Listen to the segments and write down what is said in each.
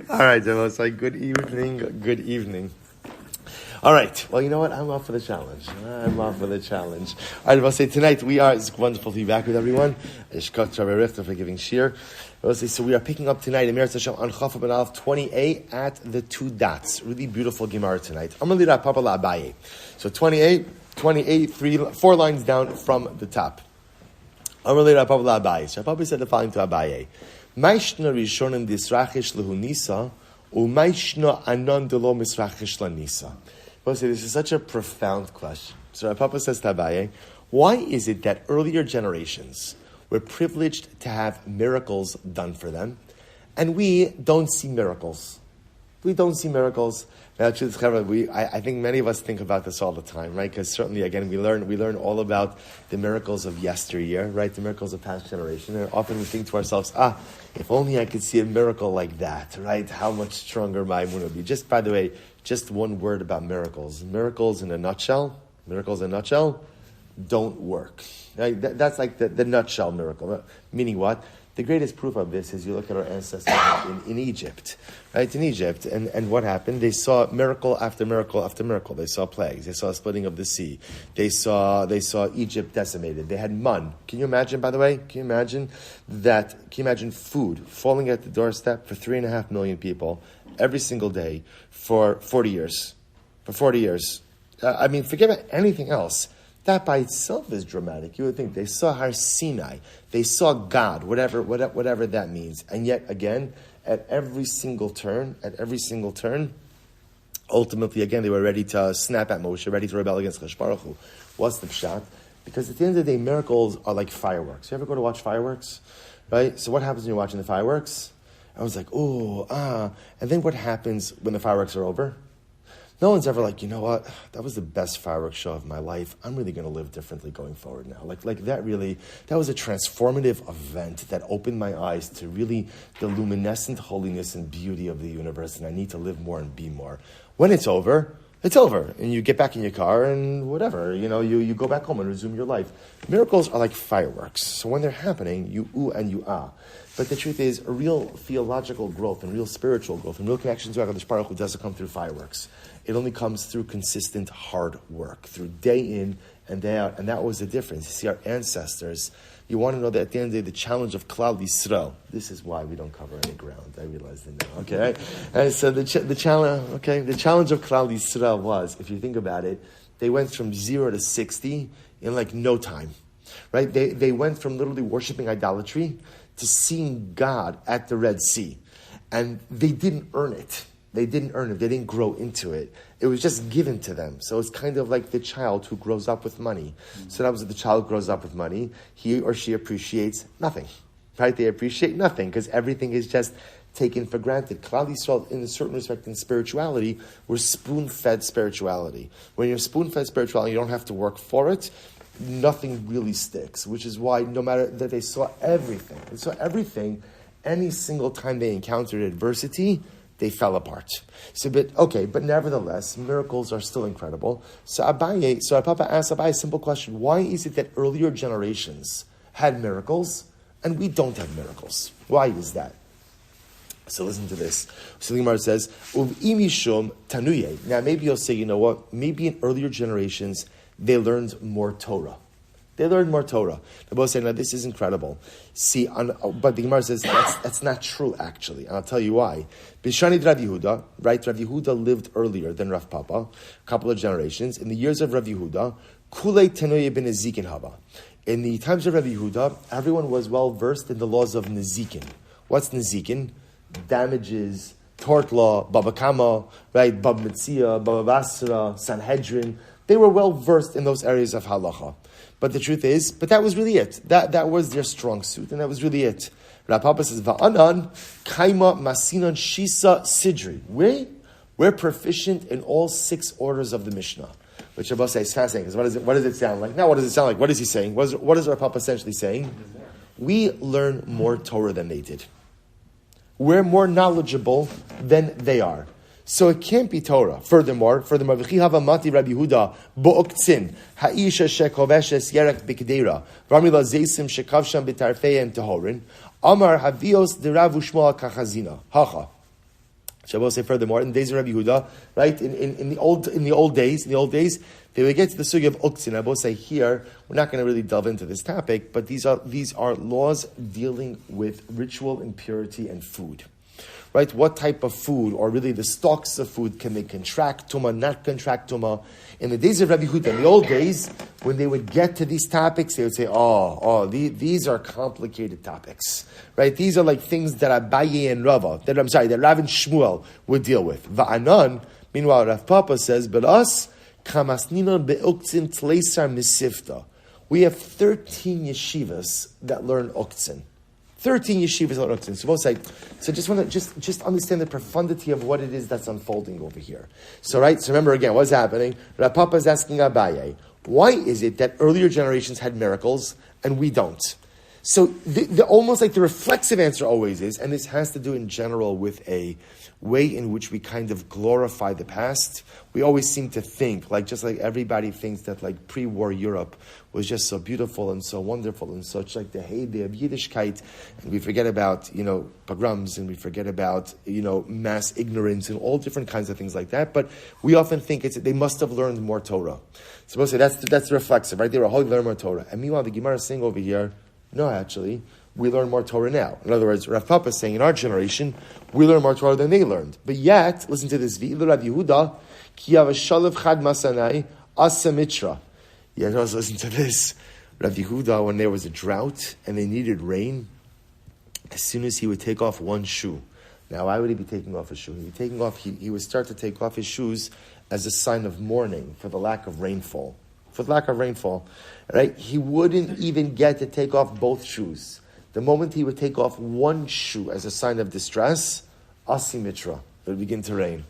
All right, Devosai, good evening, good evening. All right, well, you know what? I'm up for the challenge. All right, Devosai, tonight it's wonderful to be back with everyone. Eshkot Rabbi Richter for giving shiur. So we are picking up tonight in Meretz Hashem on Chaf Ben Aleph 20a at the two dots. Really beautiful Gemara tonight. Amud Yomi. So 28, 4 lines down from the top. Amud Yomi. So Papa said the following to Abaye. Maishna rishonim disrachish lehunisa, umaishna anon delo misrachish lanisa. This is such a profound question. So Papa says to Abaye, why is it that earlier generations were privileged to have miracles done for them, and we don't see miracles? We don't see miracles. I think many of us think about this all the time, right? Because certainly, again, we learn all about the miracles of yesteryear, right? The miracles of past generation. And often we think to ourselves, if only I could see a miracle like that, right? How much stronger my imun would be. Just, by the way, just one word about miracles. Miracles in a nutshell, don't work. Right? That's like the nutshell miracle. Meaning what? The greatest proof of this is you look at our ancestors in Egypt, right? In Egypt, and what happened? They saw miracle after miracle after miracle. They saw plagues. They saw a splitting of the sea. They saw Egypt decimated. They had mun. Can you imagine? By the way, can you imagine food falling at the doorstep for 3.5 million people every single day for 40 years? Forget about anything else. That by itself is dramatic. You would think they saw Har Sinai, they saw God, whatever that means. And yet again, at every single turn, ultimately again they were ready to snap at Moshe, ready to rebel against Chosh Baruch Hu. What's the pshat? Because at the end of the day, miracles are like fireworks. You ever go to watch fireworks? Right? So what happens when you're watching the fireworks? I was like, and then what happens when the fireworks are over? No one's ever like, you know what, that was the best fireworks show of my life. I'm really going to live differently going forward now. Like that was a transformative event that opened my eyes to really the luminescent holiness and beauty of the universe, and I need to live more and be more. When it's over, it's over. And you get back in your car and whatever, you go back home and resume your life. Miracles are like fireworks. So when they're happening, you ooh and you ah. But the truth is, a real theological growth and real spiritual growth and real connection to HaKadosh Baruch Hu doesn't come through fireworks. It only comes through consistent hard work, through day in and day out. And that was the difference. You see, our ancestors, you want to know that at the end of the day, the challenge of Klal Yisrael, this is why we don't cover any ground. I realize that now, okay? And so the challenge of Klal Yisrael was, if you think about it, they went from 0 to 60 in like no time, right? They went from literally worshiping idolatry to seeing God at the Red Sea. And they didn't earn it. They didn't grow into it. It was just given to them. So it's kind of like the child who grows up with money. So that was the child grows up with money. He or she appreciates nothing, right? They appreciate nothing because everything is just taken for granted. Klal Yisrael, in a certain respect, in spirituality, we're spoon-fed spirituality. When you're spoon-fed spirituality, you don't have to work for it. Nothing really sticks, which is why no matter that they saw everything, any single time they encountered adversity, they fell apart. But nevertheless, miracles are still incredible. So Papa asked Abaye a simple question. Why is it that earlier generations had miracles and we don't have miracles? Why is that? So listen to this. So the Gemara says, Uv'imishum tanuye. Now maybe you'll say, you know what? Maybe in earlier generations, they learned more Torah. The both say, now this is incredible. See, but the Gemara says that's not true, actually. And I'll tell you why. Bishanid Rav Yehuda, right? Rav Yehuda lived earlier than Rav Papa, a couple of generations. In the years of Rav Yehuda, Kulei Tenoye ben Nezikin Haba. In the times of Rav Yehuda, everyone was well versed in the laws of Nezikin. What's Nezikin? Damages, tort law, Baba Kama, right? Bab Metzia, Baba Basra, Sanhedrin. They were well versed in those areas of halacha. But the truth is, that was really it. That was their strong suit, and that was really it. Rav Papa says, Va'anan, Kaima, Masinan, Shisa, Sidri. We're proficient in all 6 orders of the Mishnah. Which Rabbi says is fascinating, because what does it sound like? Now, what does it sound like? What is he saying? What is Rav Papa essentially saying? We learn more Torah than they did. We're more knowledgeable than they are. So it can't be Torah. Furthermore, v'chi hava mati Rabbi Yehuda bo'oktzin ha'isha shekoveshes yerek b'kedera v'amila zeisim shekavsham b'tarfeim tehorin amar havios derav u'shmoa kachazina hacha. Shabbos say furthermore, in the days of Rabbi Yehuda, right? In the old days, they would get to the sugya of uktzin. I will say here, we're not going to really delve into this topic, but these are laws dealing with ritual impurity and food. Right? What type of food, or really the stalks of food, can they contract tuma, not contract tuma? In the days of Rabbi Yehuda, in the old days, when they would get to these topics, they would say, these are complicated topics. Right? These are like things that Abaye and Rava, that Rav and Shmuel would deal with. Va'anan, meanwhile, Rav Papa says, but us, kamasninon be'uktzin tleisar misifta. We have 13 yeshivas that learn uktzin. 13 yeshivas on uktzin. So just want to just understand the profundity of what it is that's unfolding over here. So remember again, what's happening? Rav Papa is asking Abaye, why is it that earlier generations had miracles and we don't? So the almost like the reflexive answer always is, and this has to do in general with a way in which we kind of glorify the past. We always seem to think, just like everybody thinks that like pre-war Europe was just so beautiful and so wonderful and such like the heyday of Yiddishkeit, and we forget about, pogroms, and we forget about, mass ignorance and all different kinds of things like that. But we often think they must have learned more Torah. Supposed to say that's reflexive, right? They were holy, learn more Torah. And meanwhile, the Gemara is saying over here, no, actually, we learn more Torah now. In other words, Rav Papa is saying in our generation, we learn more Torah than they learned. But yet, listen to this, V'ilu Rav Yehuda, ki yavashalev chad masanai, asa mitra. Yeah, listen to this. Rav Yehuda, when there was a drought and they needed rain, as soon as he would take off one shoe. Now, why would he be taking off a shoe? He would start to take off his shoes as a sign of mourning for the lack of rainfall. Right? He wouldn't even get to take off both shoes. The moment he would take off one shoe as a sign of distress, asimitra, it would begin to rain.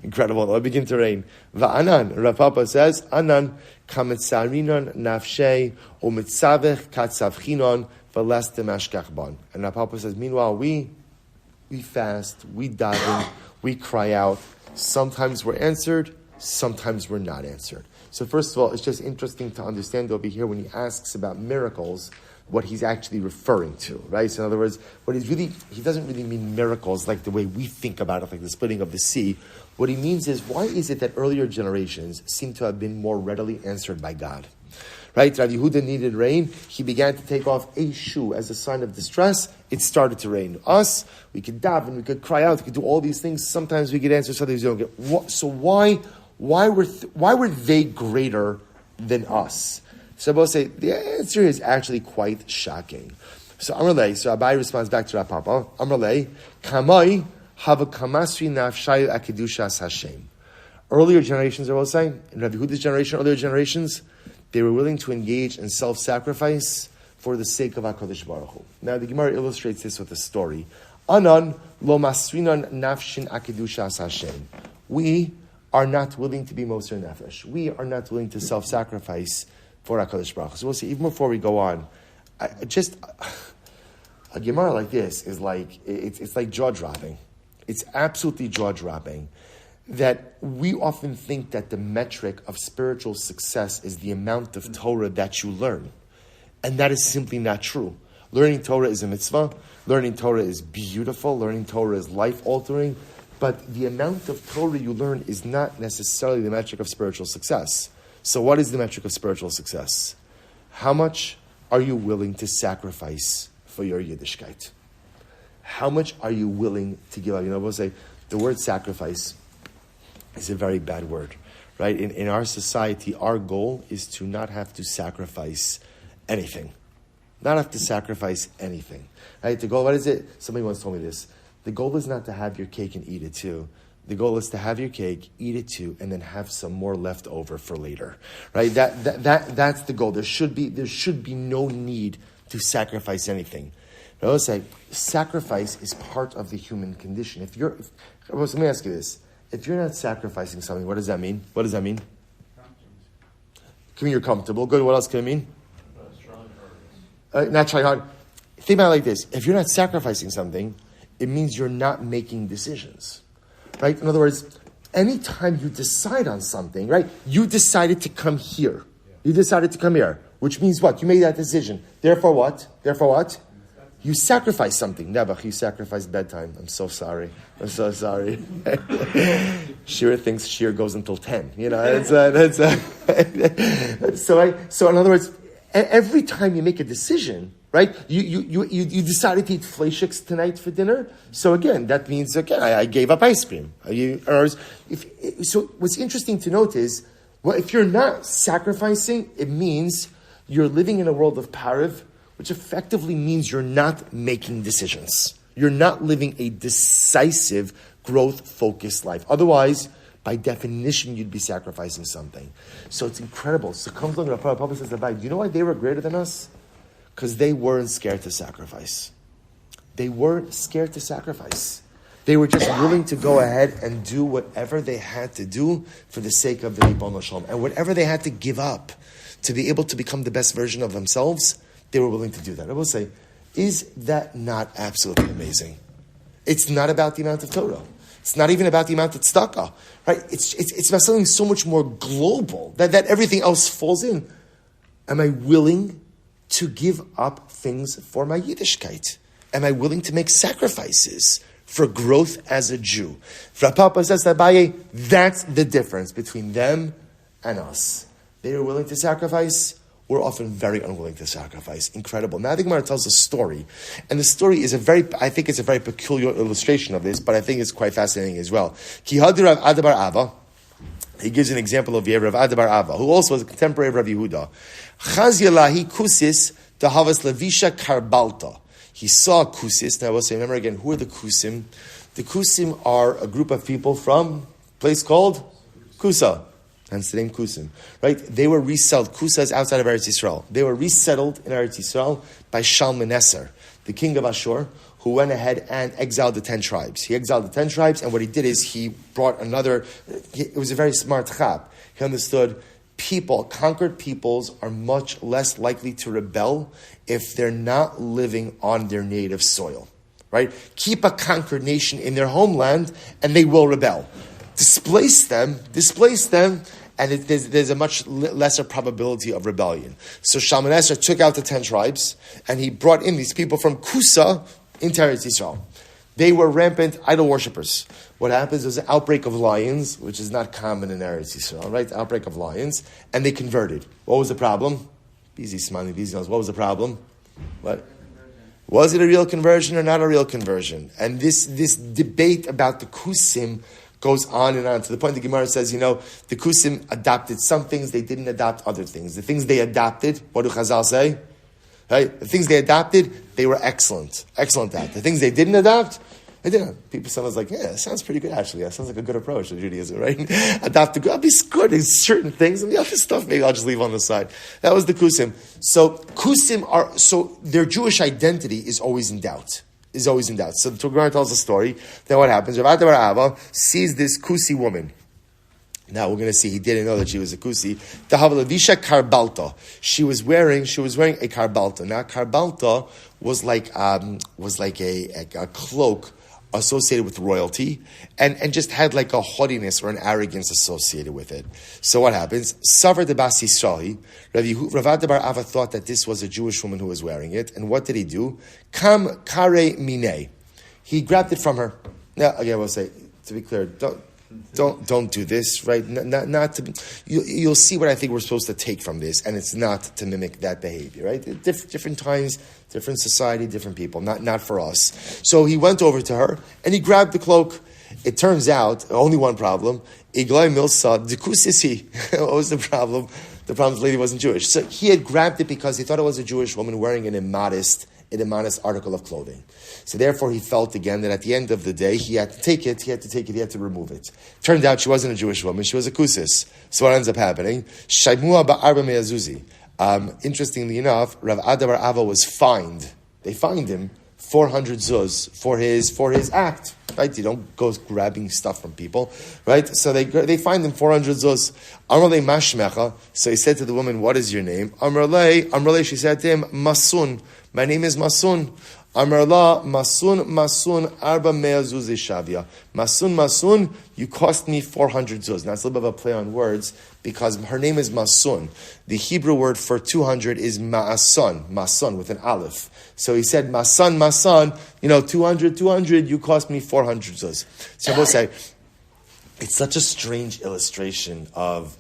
Incredible. It would begin to rain. Va'anan, Rav Papa says, Anan, kametzarinon nafshei, o mitzavech katzavchinon, v'lestem ashkachban. And Rav Papa says, meanwhile, we fast, we daven, we cry out. Sometimes we're answered, sometimes we're not answered. So first of all, it's just interesting to understand over here when he asks about miracles, what he's actually referring to, right? So in other words, he doesn't really mean miracles like the way we think about it, like the splitting of the sea. What he means is, why is it that earlier generations seem to have been more readily answered by God? Right? Rav Yehuda needed rain. He began to take off a shoe as a sign of distress. It started to rain. Us, we could daven, we could cry out, we could do all these things. Sometimes we get answers, sometimes we don't get. So why were they greater than us? So I will say the answer is actually quite shocking. So Abai responds back to Rav Papa. Amrlei, kamai hava kamasri nafshayu akidushas Hashem. Earlier generations, I will say, in Rabbi Yehuda's generation, earlier generations, they were willing to engage in self-sacrifice for the sake of HaKadosh Baruch Hu. Now the Gemara illustrates this with a story. Anan lo masrinan nafshin akidushas Hashem. We are not willing to be Moser Nefesh. We are not willing to self-sacrifice for HaKadosh Baruch Hu. So we'll see, even before we go on, a Gemara like this is like, it's like jaw-dropping. It's absolutely jaw-dropping that we often think that the metric of spiritual success is the amount of Torah that you learn. And that is simply not true. Learning Torah is a mitzvah. Learning Torah is beautiful. Learning Torah is life-altering. But the amount of Torah you learn is not necessarily the metric of spiritual success. So what is the metric of spiritual success? How much are you willing to sacrifice for your Yiddishkeit? How much are you willing to give up? We'll say the word sacrifice is a very bad word, right? In our society, our goal is to not have to sacrifice anything. Not have to sacrifice anything, right? The goal, what is it? Somebody once told me this. The goal is not to have your cake and eat it too. The goal is to have your cake, eat it too, and then have some more left over for later, right? That's the goal. There should be no need to sacrifice anything. But I will say, sacrifice is part of the human condition. Let me ask you this. If you're not sacrificing something, what does that mean? What does that mean? Can mean you're comfortable. Good. What else can it mean? Not trying hard. Think about it like this. If you're not sacrificing something, it means you're not making decisions. Right? In other words, anytime you decide on something, right? You decided to come here. You decided to come here. Which means what? You made that decision. Therefore what? You sacrifice something. Nebuch, you sacrifice bedtime. I'm so sorry. Shiur thinks shiur goes until 10. So in other words, every time you make a decision, right? You decided to eat fleischiks tonight for dinner. So again, that means I gave up ice cream. So what's interesting to note is, well, if you're not sacrificing, it means you're living in a world of pariv, which effectively means you're not making decisions. You're not living a decisive, growth-focused life. Otherwise, by definition, you'd be sacrificing something. So it's incredible. So comes along, Rav Papa says, do you know why they were greater than us? Because they weren't scared to sacrifice. They weren't scared to sacrifice. They were just willing to go ahead and do whatever they had to do for the sake of the Ribono Shel Olam. And whatever they had to give up to be able to become the best version of themselves, they were willing to do that. I will say, is that not absolutely amazing? It's not about the amount of Torah. It's not even about the amount of tzedakah, right? It's about something so much more global that everything else falls in. Am I willing to give up things for my Yiddishkeit? Am I willing to make sacrifices for growth as a Jew? Rav Papa says that that's the difference between them and us. They are willing to sacrifice. We're often very unwilling to sacrifice. Incredible. Now the Gemara tells a story, and the story is I think it's a very peculiar illustration of this, but I think it's quite fascinating as well. Ki hadi Rav Adabar Ava. He gives an example of Rav Adabar Ava, who also was a contemporary of Rav Yehuda. Chaz yalahi kusis dahavas levisha karbalta. He saw kusis. Now I will say, remember again, who are the kusim? The kusim are a group of people from a place called Kusa. Hence the name Kusim, right? They were resettled. Kusa is outside of Eretz Yisrael. They were resettled in Eretz Yisrael by Shalmaneser, the king of Ashur, who went ahead and exiled the 10 tribes. He exiled the 10 tribes, and what he did is he brought another. It was a very smart chap. He understood conquered peoples are much less likely to rebel if they're not living on their native soil, right? Keep a conquered nation in their homeland, and they will rebel. Displace them, and there's a much lesser probability of rebellion. So Shalmaneser took out the 10 tribes, and he brought in these people from Kusa into Eretz Yisrael. They were rampant idol worshippers. What happens is an outbreak of lions, which is not common in Eretz Yisrael, right? Outbreak of lions, and they converted. What was the problem? Easy smiling, easy nose. What was the problem? What? Was it a real conversion or not a real conversion? And this debate about the Kusim goes on and on to the point the Gemara says, the Kusim adopted some things, they didn't adopt other things. The things they adopted, what do Chazal say? Right? The things they adopted, they were excellent at. The things they didn't adopt, they didn't. People sometimes like, that sounds pretty good actually. That sounds like a good approach to Judaism, right? Adopt the good. I'll be good in certain things, and the other stuff maybe I'll just leave on the side. That was the Kusim. So their Jewish identity is always in doubt. So the Gemara tells a story. Then what happens? Rav Adabar Ava sees this Kusi woman. Now we're going to see he didn't know that she was a Kusi. Tahava karbalta. She was wearing a karbalta. Now karbalta was like a cloak associated with royalty, and just had like a haughtiness or an arrogance associated with it. So what happens? Savar de Bas Yisrael, Rav Adabar Ava thought that this was a Jewish woman who was wearing it, and what did he do? Kam kare mine. He grabbed it from her. Now again, we'll say, to be clear, don't do this, right? Not to. You'll see what I think we're supposed to take from this, and it's not to mimic that behavior, right? Different times, different society, different people. Not for us. So he went over to her and he grabbed the cloak. It turns out only one problem. Iglai milsa dekusisi. What was the problem? The problem is the lady wasn't Jewish. So he had grabbed it because he thought it was a Jewish woman wearing an immodest article of clothing. So therefore he felt again that at the end of the day he had to take it, he had to remove it. Turned out she wasn't a Jewish woman, she was a kusis. So what ends up happening? Shaimua ba'arba me'azuzi. Interestingly enough, Rav Adabar Ava was fined. They fined him 400 zuz for his act. Right? You don't go grabbing stuff from people. Right? So they fined him 400 zuz. Amrle mashmecha. So he said to the woman, what is your name? Amrle, she said to him, Masun. My name is Masun. Amar la masun masun arba mea zuz shavia. Masun, you cost me 400 zuz. Now it's a little bit of a play on words because her name is Masun. The Hebrew word for 200 is masun with an aleph. So he said, masan, 200, you cost me 400 zuz. So I will say, it's such a strange illustration of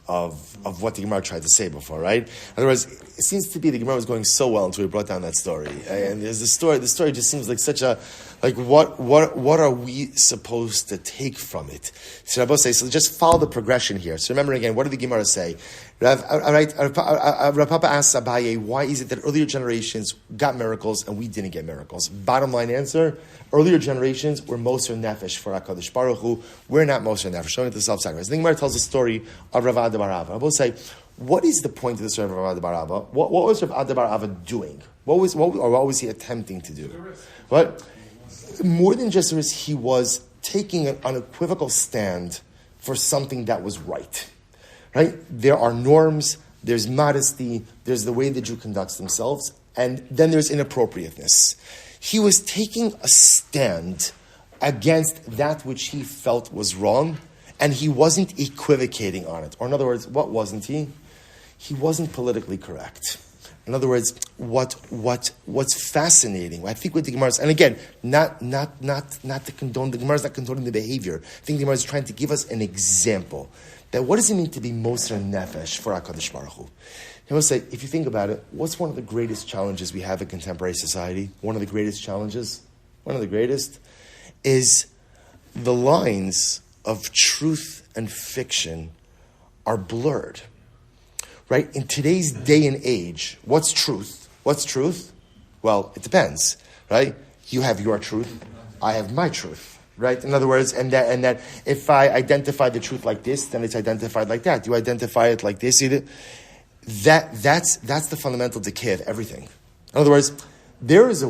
what the Gemara tried to say before, right? In other words, it seems to be the Gemara was going so well until we brought down that story. And there's the story just seems like such a, what are we supposed to take from it? So Rabbi say, so just follow the progression here. So remember again, what did the Gemara say? Rav Papa asks Abaye, why is it that earlier generations got miracles and we didn't get miracles? Bottom line answer, earlier generations were Moser Nefesh for HaKadosh Baruch Hu. We're not Moser Nefesh, showing it to self-sacrifice. The Gemara tells the story of Rav Ada bar Ava. I will say, what is the point of the story of Rav Ada bar Ava? What was Rav Ada bar Ava doing? What was he attempting to do? What? More than just a risk, he was taking an unequivocal stand for something that was right. Right? There are norms, there's modesty, there's the way the Jew conducts themselves, and then there's inappropriateness. He was taking a stand against that which he felt was wrong, and he wasn't equivocating on it. Or in other words, what wasn't he? He wasn't politically correct. In other words, what's fascinating, I think with the Gemara, and again, not to condone, the Gemara is not condoning the behavior. I think the Gemara is trying to give us an example. That what does it mean to be Moser Nefesh for HaKadosh Baruch Hu? I will say, if you think about it, what's one of the greatest challenges we have in contemporary society? One of the greatest is the lines of truth and fiction are blurred. Right? In today's day and age, what's truth? Well, it depends, right? You have your truth, I have my truth. Right? In other words, and that if I identify the truth like this, then it's identified like that. You identify it like this, that's the fundamental decay of everything. In other words, there is a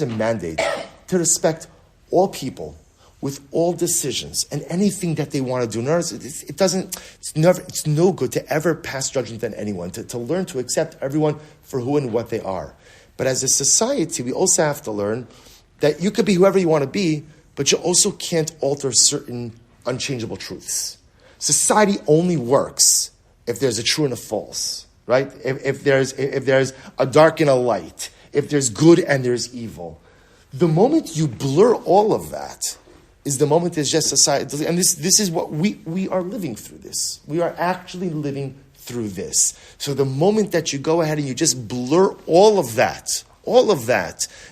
mandate to respect all people with all decisions and anything that they want to do. In other words, it's no good to ever pass judgment on anyone, to learn to accept everyone for who and what they are. But as a society, we also have to learn that you could be whoever you want to be, but you also can't alter certain unchangeable truths. Society only works if there's a true and a false, right? If there's a dark and a light, if there's good and there's evil. The moment you blur all of that is the moment it's just society. And this is what we are living through this. We are actually living through this. So the moment that you go ahead and you just blur all of that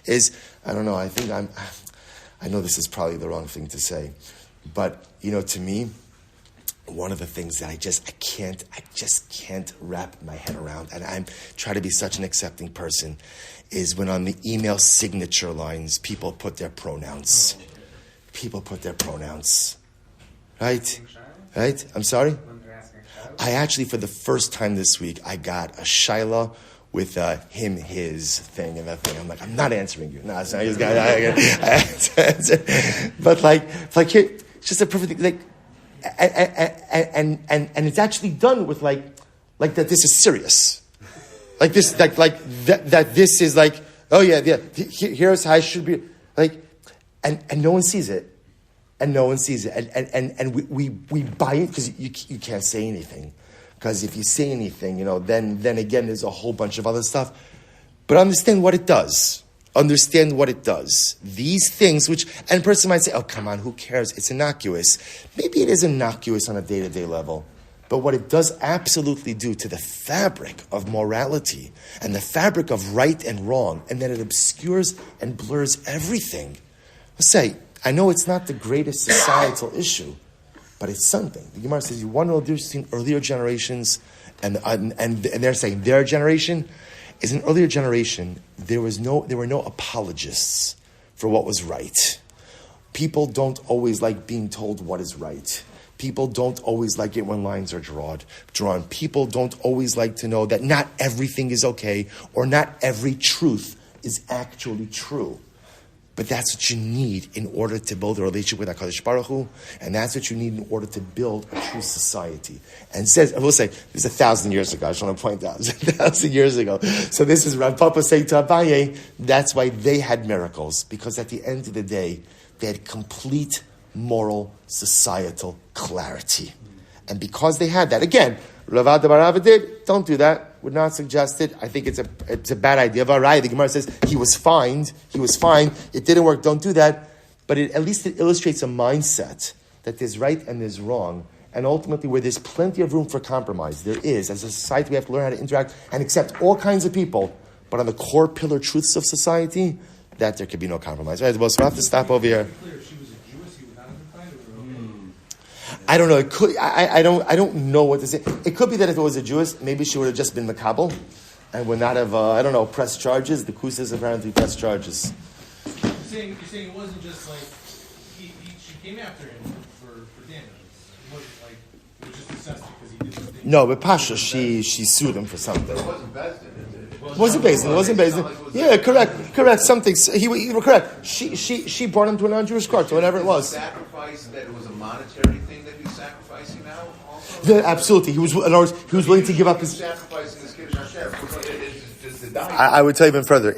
is, I don't know, I know this is probably the wrong thing to say, but, to me, one of the things that I just can't wrap my head around, and I'm trying to be such an accepting person, is when on the email signature lines, people put their pronouns. Right? I'm sorry? I actually, for the first time this week, I got a shaila with him, his thing, and that thing. I'm like, I'm not answering you. No, it's not. But here, it's just a perfect thing. And it's actually done with like that. This is serious. Like this, that. This is like, oh yeah. Here's how I should be. And no one sees it. And we buy it because you can't say anything. Because if you say anything, then again, there's a whole bunch of other stuff. But understand what it does. These things, and a person might say, oh, come on, who cares? It's innocuous. Maybe it is innocuous on a day-to-day level. But what it does absolutely do to the fabric of morality and the fabric of right and wrong, and then it obscures and blurs everything. Let's say, I know it's not the greatest societal issue, but it's something. The Gemara says you want to know the difference between earlier generations and they're saying their generation is an earlier generation. There were no apologists for what was right. People don't always like being told what is right. People don't always like it when lines are drawn. People don't always like to know that not everything is okay or not every truth is actually true. But that's what you need in order to build a relationship with HaKadosh Baruch Hu, and that's what you need in order to build a true society. And says, I will say, this is 1,000 years ago, I just want to point out, it's 1,000 years ago. So this is Rav Papa saying to Abaye, that's why they had miracles, because at the end of the day, they had complete moral, societal clarity. And because they had that, again, Rav Ada bar Rava did, don't do that. Would not suggest it. I think it's a bad idea. The Gemara says he was fined. It didn't work. Don't do that. But at least it illustrates a mindset that there's right and there's wrong, and ultimately where there's plenty of room for compromise. There is. As a society, we have to learn how to interact and accept all kinds of people. But on the core pillar truths of society, that there could be no compromise. All right, well, so we'll have to stop over here. I don't know. It could. I don't know what to say. It could be that if it was a Jewess, maybe she would have just been the Kabul, and would not have. I don't know. Pressed charges. The Kusas apparently pressed charges. You're saying it wasn't just like she came after him for damages. It wasn't like it was just assessed because he did the thing. No, but Pasha, she sued him for something. It wasn't Bezdin. It wasn't Bezdin. Yeah, correct. Something. He was correct. She brought him to a non-Jewish court, or whatever it was. Sacrifice that it was a monetary thing that he's sacrificing now. Also, absolutely. He was willing to give up his. Sacrificing his kiddush Hashem. I would tell you even further.